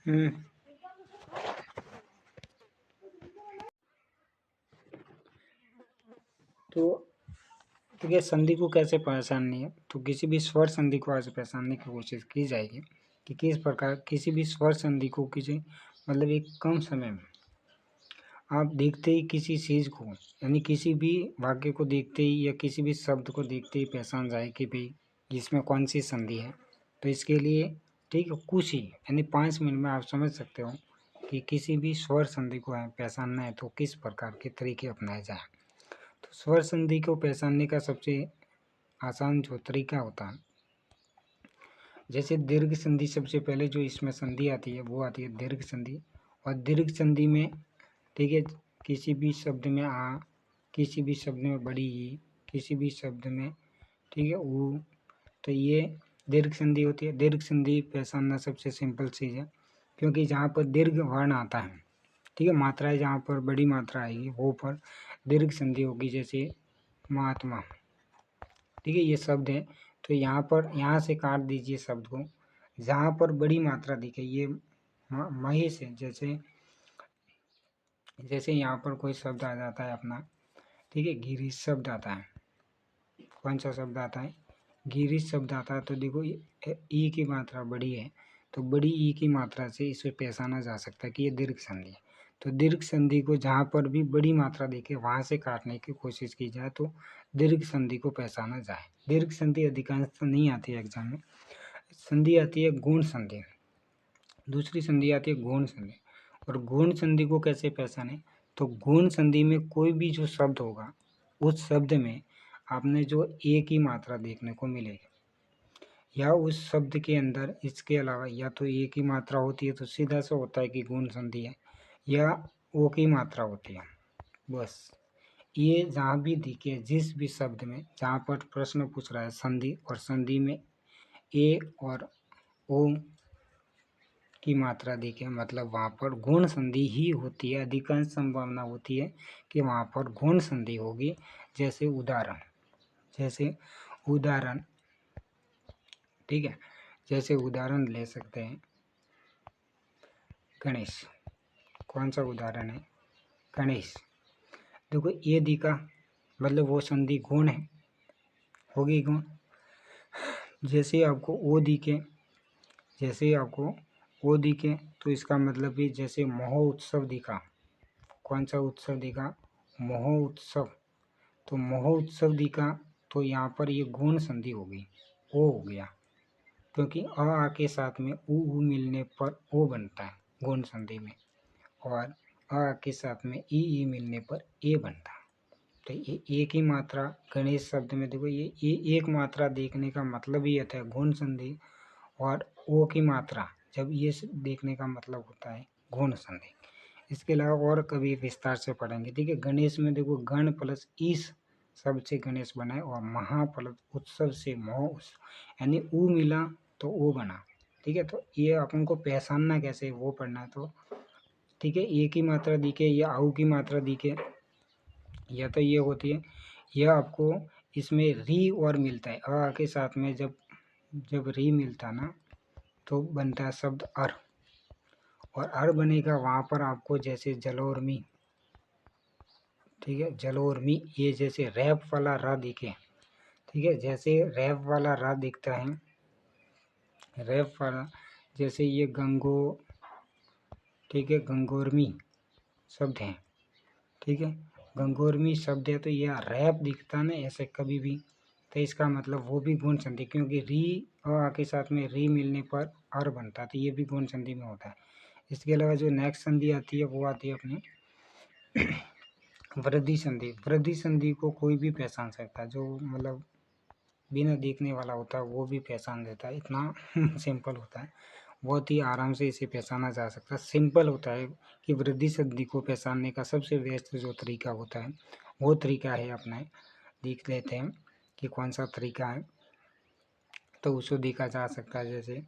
हम्म। तो देखिए संधि को कैसे पहचाननी है, तो किसी भी स्वर संधि को आज पहचानने की कोशिश की जाएगी कि किस प्रकार किसी भी स्वर संधि को किसी मतलब एक कम समय में आप देखते ही किसी चीज़ को यानी किसी भी वाक्य को देखते ही या किसी भी शब्द को देखते ही पहचान जाए कि भाई इसमें कौन सी संधि है। तो इसके लिए ठीक है कुछ ही यानी 5 मिनट में आप समझ सकते हो कि किसी भी स्वर संधि को पहचानना है तो किस प्रकार के तरीके अपनाए जाए। तो स्वर संधि को पहचानने का सबसे आसान जो तरीका होता है, जैसे दीर्घ संधि सबसे पहले जो इसमें संधि आती है वो आती है दीर्घ संधि। और दीर्घ संधि में ठीक है किसी भी शब्द में आ, किसी भी शब्द में बड़ी ई, किसी भी शब्द में ठीक है ऊ, तो ये दीर्घ संधि होती है। दीर्घ संधि पहचानना सबसे सिंपल चीज़ है, क्योंकि जहाँ पर दीर्घ वर्ण आता है ठीक है मात्राएं जहाँ पर बड़ी मात्रा आएगी वो पर दीर्घ संधि होगी। जैसे महात्मा ठीक है ये शब्द है, तो यहाँ से काट दीजिए शब्द को, जहाँ पर बड़ी मात्रा दिखे ये महेश है। जैसे जैसे यहाँ पर कोई शब्द आ जाता है अपना ठीक है गिरीश शब्द आता है। कौन सा शब्द आता है? गिरीश शब्द आता है। तो देखो ई की मात्रा बड़ी है, तो बड़ी ई की मात्रा से इसे पहचाना जा सकता है कि ये दीर्घ संधि है। तो दीर्घ संधि को जहाँ पर भी बड़ी मात्रा दिखे वहाँ से काटने की कोशिश की जाए तो दीर्घ संधि को पहचाना जाए। दीर्घ संधि अधिकांश नहीं आती है एग्जाम में। संधि आती है गुण संधि, दूसरी संधि आती है गौण संधि। और गौण संधि को कैसे पहचाने, तो गौण संधि में कोई भी जो शब्द होगा उस शब्द में आपने जो एक ही मात्रा देखने को मिलेगी या उस शब्द के अंदर इसके अलावा या तो एक ही मात्रा होती है तो सीधा सा होता है कि गौण संधि है, या ओ की मात्रा होती है। बस ये जहाँ भी दिखे जिस भी शब्द में जहाँ पर प्रश्न पूछ रहा है संधि और संधि में ए और ओ की मात्रा दिखे मतलब वहाँ पर गुण संधि ही होती है। अधिकांश संभावना होती है कि वहाँ पर गुण संधि होगी। जैसे उदाहरण ठीक है, जैसे उदाहरण ले सकते हैं गणेश। कौन सा उदाहरण है? गणेश। देखो ये दिखा मतलब वो संधि गुण है, होगी गुण। जैसे आपको ओ दिखे, जैसे आपको वो दिखे तो इसका मतलब भी जैसे महोत्सव दिखा। कौन सा उत्सव दिखा? महोत्सव। तो महोत्सव दिखा तो यहाँ पर ये गुण संधि हो गई, ओ हो गया, क्योंकि आ के साथ में ऊ मिलने पर ओ बनता है गुण संधि में, और आ के साथ में ई मिलने पर ए बनता है। तो ये एक ही मात्रा गणेश शब्द में देखो ये एक मात्रा देखने का मतलब ही होता है गुण संधि, और ओ की मात्रा जब ये देखने का मतलब होता है गुण संधि। इसके अलावा और कभी विस्तार से पढ़ेंगे। ठीक है, गणेश में देखो गण प्लस ईश शब्द से गणेश बना है, और महा प्लस उत्सव से महो यानी ऊ मिला तो ओ बना। ठीक है, तो ये अपन को पहचानना कैसे वो पढ़ना है। तो ठीक है, ए की मात्रा दिखे या आऊ की मात्रा दिखे या तो ये होती है, यह आपको इसमें री और मिलता है अ के साथ में जब री मिलता ना तो बनता है शब्द अर, और अर बनेगा वहाँ पर आपको जैसे जलोर्मी। ठीक है, जलोर्मी ये जैसे रैप वाला रा दिखे। ठीक है, जैसे रैप वाला रा दिखता है, रैप वाला जैसे ये गंगो ठीक है गंगोर्मी शब्द है। ठीक है, गंगोर्मी शब्द है तो यह रैप दिखता ना ऐसे कभी भी, तो इसका मतलब वो भी गुण संधि, क्योंकि री अ के साथ में री मिलने पर अर बनता है तो ये भी गुण संधि में होता है। इसके अलावा जो नेक्स्ट संधि आती है वो आती है अपनी वृद्धि संधि। वृद्धि संधि को कोई भी पहचान सकता है, जो मतलब बिना देखने वाला होता है वो भी पहचान देता है, इतना सिंपल होता है, बहुत ही आराम से इसे पहचाना जा सकता है। सिंपल होता है कि वृद्धि संधि को पहचानने का सबसे बेस्ट जो तरीका होता है वो तरीका है अपना, देख लेते हैं कि कौन सा तरीका है। तो उसको देखा जा सकता है, जैसे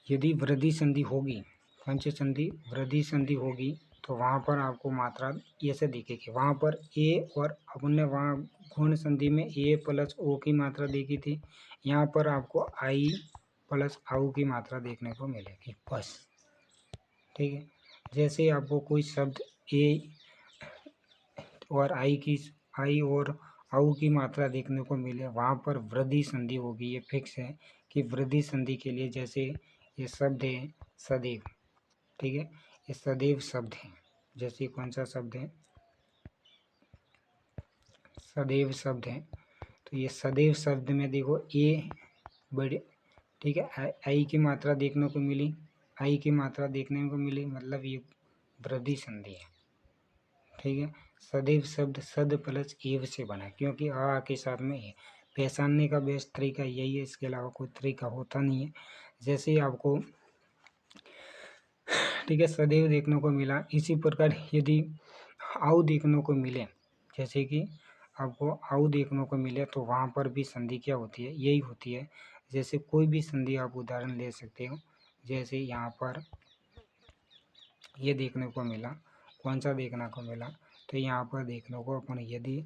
यदि वृद्धि संधि होगी, कौन सी संधि? वृद्धि संधि होगी, तो वहाँ पर आपको मात्रा ऐसे दिखेगी। वहाँ पर ए और अपन ने वहाँ गुण संधि में ए प्लस ओ की मात्रा देखी थी, यहाँ पर आपको आई प्लस आउ की मात्रा देखने को मिलेगी। बस ठीक है। जैसे आपको कोई शब्द ए और आई और आउ की मात्रा देखने को मिले, वहाँ पर वृद्धि संधि होगी, ये फिक्स है कि वृद्धि संधि के लिए जैसे ये शब्द है सदैव, ठीक है, ये सदैव शब्द है। जैसे कौन सा शब्द है, सदैव शब्द है, तो ये सदैव शब्द में देखो ए बड़े, ठीक है, आई की मात्रा देखने को मिली, आई की मात्रा देखने को मिली, मतलब ये वृद्धि संधि है, ठीक है। सदैव शब्द सद प्लस एव से बना, क्योंकि आ के साथ में है। पहचानने का बेस्ट तरीका यही है, इसके अलावा कोई तरीका होता नहीं है। जैसे ही आपको, ठीक है, सदैव देखने को मिला, इसी प्रकार यदि आउ देखने को मिले, जैसे कि आपको आउ देखने को मिले, तो वहाँ पर भी संधि क्या होती है, यही होती है। जैसे कोई भी संधि आप उदाहरण ले सकते हो, जैसे यहाँ पर ये देखने को मिला, कौन सा देखने को मिला, तो यहाँ पर देखने को अपन, यदि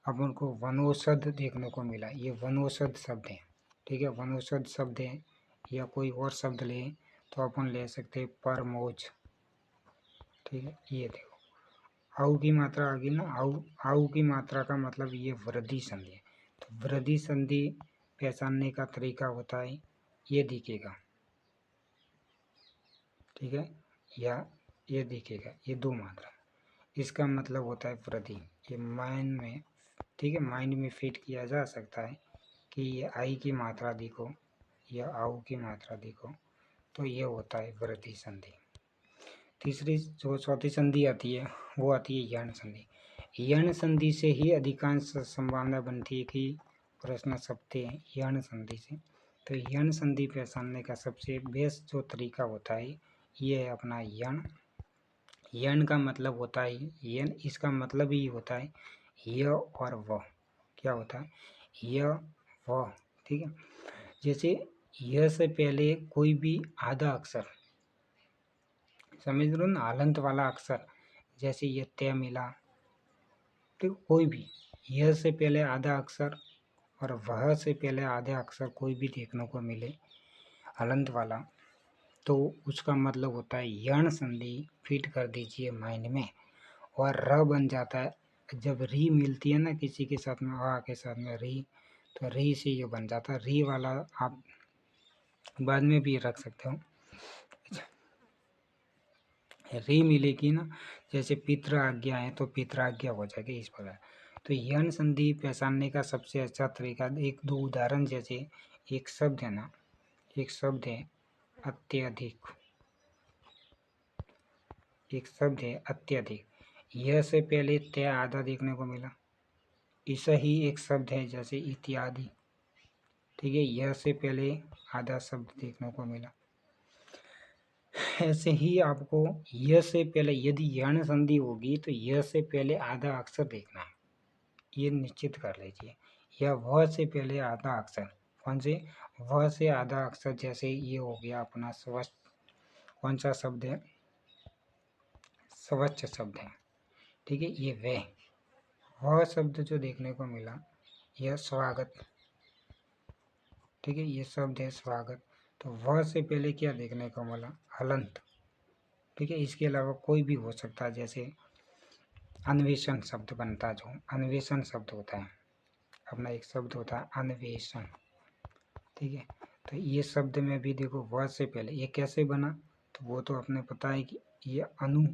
अपन को वनौषध देखने को मिला, ये वनौषध शब्द है, ठीक है, वनौषध शब्द है, या कोई और शब्द ले तो अपन ले सकते हैं परमोज, ठीक है। ये देखो आउ की मात्रा आ गई ना, आउ की मात्रा का मतलब ये वृद्धि संधि है। तो वृद्धि संधि पहचानने का तरीका होता है, ये दिखेगा, ठीक है, या ये दिखेगा, ये दो मात्रा, इसका मतलब होता है वृद्धि। ये माइंड में, ठीक है, माइंड में फिट किया जा सकता है कि ये आई की मात्रा देखो या आउ की मात्रा देखो, तो ये होता है वृद्धि संधि। तीसरी जो चौथी संधि आती है वो आती है यण संधि। यण संधि से ही अधिकांश संभावना बनती है कि प्रश्न सबते हैं यण संधि से। तो यण संधि पहचानने का सबसे बेस्ट जो तरीका होता है ये है अपना यण। यण का मतलब होता है यण, इसका मतलब ही होता है य और व। क्या होता है य व, ठीक है। जैसे य से पहले कोई भी आधा अक्षर, समझ लो ना, हलंत वाला अक्षर, जैसे ये तय मिला, ठीक, कोई भी य से पहले आधा अक्षर और वह से पहले आधा अक्षर कोई भी देखने को मिले हलंत वाला, तो उसका मतलब होता है यण संधि फिट कर दीजिए माइंड में, और र बन जाता है। जब री मिलती है ना किसी के साथ में, आ के साथ में री, तो री से ये बन जाता है। री वाला आप बाद में भी रख सकते हो। री मिलेगी ना, जैसे पितृ आज्ञा है तो पितृ आज्ञा हो जाएगी, इस प्रकार। तो यण संधि पहचानने का सबसे अच्छा तरीका, एक दो उदाहरण, जैसे एक शब्द है ना, एक शब्द है अत्यधिक, एक शब्द है अत्यधिक, यह से पहले तय आधा देखने को मिला। ऐसा ही एक शब्द है जैसे इत्यादि, ठीक है, यह से पहले आधा शब्द देखने को मिला। ऐसे ही आपको यह से पहले यदि यण संधि होगी तो यह से पहले आधा अक्षर देखना है, ये निश्चित कर लीजिए। या वह से पहले आधा अक्षर, कौन से, वह से आधा अक्षर, जैसे ये हो गया अपना स्वच्छ, कौन सा शब्द है, स्वच्छ शब्द है, ठीक है। ये वह शब्द जो देखने को मिला, यह स्वागत, ठीक है, ये शब्द है स्वागत। तो वह से पहले क्या देखने को मिला, हलंत, ठीक है। इसके अलावा कोई भी हो सकता है, जैसे अन्वेषण शब्द बनता है, जो अन्वेषण शब्द होता है, अपना एक शब्द होता है अन्वेषण, ठीक है। तो ये शब्द में भी देखो वह से पहले ये कैसे बना, तो वो तो अपने पता है कि ये अनु,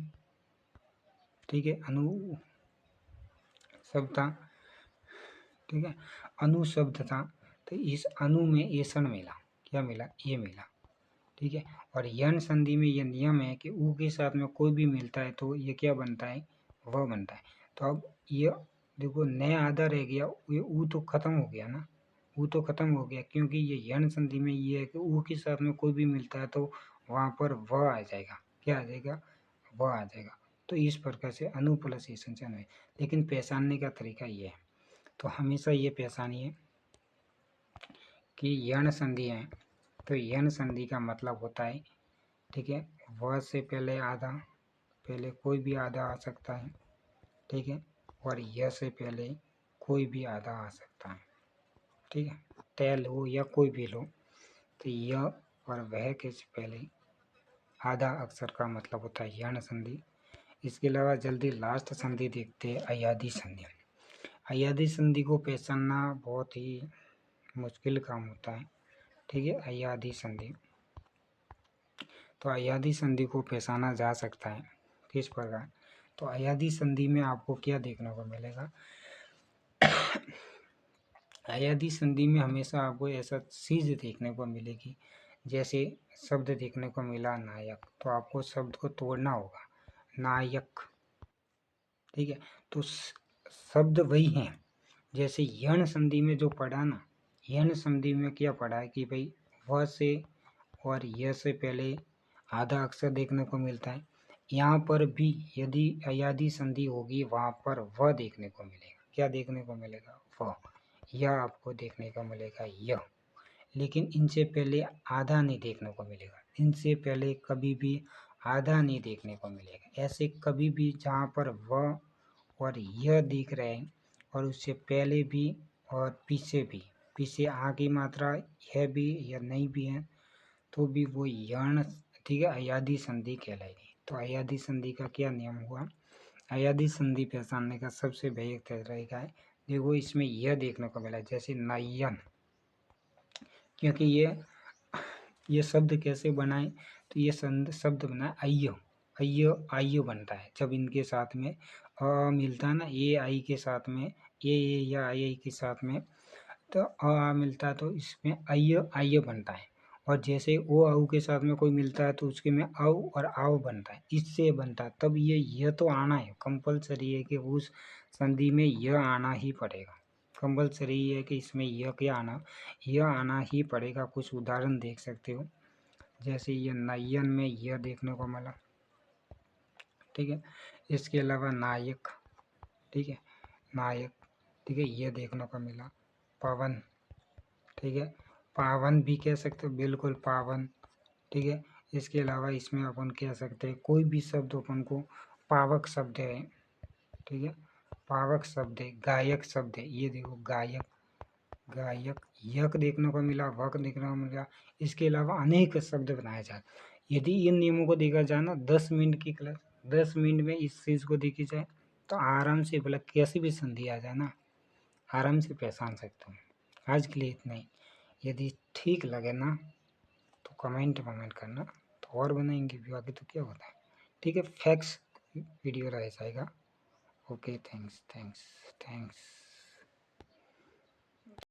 ठीक है, अनु शब्द था, ठीक है, अनु शब्द था। तो इस अनु में एषण मिला, क्या मिला, ये मिला, ठीक है। और यण संधि में यह नियम है कि ऊ के साथ में कोई भी मिलता है तो ये क्या बनता है, वह बनता है। तो अब ये देखो नया आधा रह गया, ये ऊ तो खत्म हो गया ना, ऊ तो खत्म हो गया, क्योंकि ये यण संधि में ये है कि ऊ के साथ में कोई भी मिलता है तो वहाँ पर वह आ जाएगा, क्या आ जाएगा, वह आ जाएगा। तो इस प्रकार से अनु प्लस एषण से अन्वय, लेकिन पहचानने का तरीका ये है। तो हमेशा ये पहचानिए कि यण संधि है, तो यण संधि का मतलब होता है, ठीक है, वह से पहले आधा, पहले कोई भी आधा आ सकता है, ठीक है, और यह से पहले कोई भी आधा आ सकता है, ठीक है, तय लो या कोई भी लो, तो यह और वह के से पहले आधा अक्षर का मतलब होता है यण संधि। इसके अलावा जल्दी लास्ट संधि देखते हैं, अयादी संधि। अयादी संधि को पहचानना बहुत ही मुश्किल काम होता है, ठीक है। अयादी संधि, तो अयादी संधि को पहचाना जा सकता है किस प्रकार। तो अयादी संधि में आपको क्या देखने को मिलेगा, अयादी संधि में हमेशा आपको ऐसा चीज देखने को मिलेगी, जैसे शब्द देखने को मिला नायक, तो आपको शब्द को तोड़ना होगा, नायक, ठीक है। तो शब्द वही हैं। जैसे यण संधि में जो पढ़ा ना, यण संधि में क्या पढ़ा है कि भाई व से और य से पहले आधा अक्षर देखने को मिलता है। यहाँ पर भी यदि अयादी संधि होगी वहाँ पर व देखने को मिलेगा। क्या देखने को मिलेगा, व। यह आपको देखने को मिलेगा यह। लेकिन इनसे पहले आधा नहीं देखने को मिलेगा, इनसे पहले कभी भी आधा नहीं देखने को मिलेगा। ऐसे कभी भी जहाँ पर व और यह दिख रहे हैं और उससे पहले भी और पीछे भी, पीछे आ की मात्रा है भी या नहीं भी है तो भी वो यण, ठीक है, अयादी संधि कहलाएगी। तो अयादी संधि का क्या नियम हुआ, अयादी संधि पहचानने का सबसे बेहतर तरीका है, देखो इसमें यह देखने को मिला जैसे नयन, क्योंकि ये शब्द कैसे बनाए, तो ये शब्द बना अय्यो, अय्यो आयु बनता है जब इनके साथ में अ मिलता है ना, ए आई के साथ में, ए या आई के साथ में, तो अ मिलता है तो इसमें अय्यो आयु बनता है। और जैसे ओ औ के साथ में कोई मिलता है तो उसके में औ और आव बनता है, इससे बनता है। तब यह तो आना है, कंपलसरी है कि उस संधि में यह आना ही पड़ेगा, कंपलसरी है कि इसमें यह क्या आना, यह आना ही पड़ेगा। कुछ उदाहरण देख सकते हो, जैसे ये नयन में यह देखने को मिला, ठीक है। इसके अलावा नायक, ठीक है, नायक, ठीक है, यह देखने को मिला। पवन, ठीक है, पावन भी कह सकते हो, बिल्कुल पावन, ठीक है। इसके अलावा इसमें अपन कह सकते हैं कोई भी शब्द अपन को पावक शब्द है, ठीक है, पावक शब्द है, गायक शब्द है, ये देखो गायक, गायक, यक देखने को मिला, वक देखने को मिला। इसके अलावा अनेक शब्द बनाए जाए। यदि इन नियमों को देखा जाए ना, 10 मिनट की क्लास, 10 मिनट में इस चीज़ को देखी जाए तो आराम से, बोला कैसी भी संधि आ जाए ना, आराम से पहचान सकता हूँ। आज के लिए इतना ही। यदि ठीक लगे ना तो कमेंट करना, तो और बनाएंगे भी, आगे तो क्या होता है, ठीक है। फैक्स वीडियो रह जाएगा। Okay, thanks thanks thanks.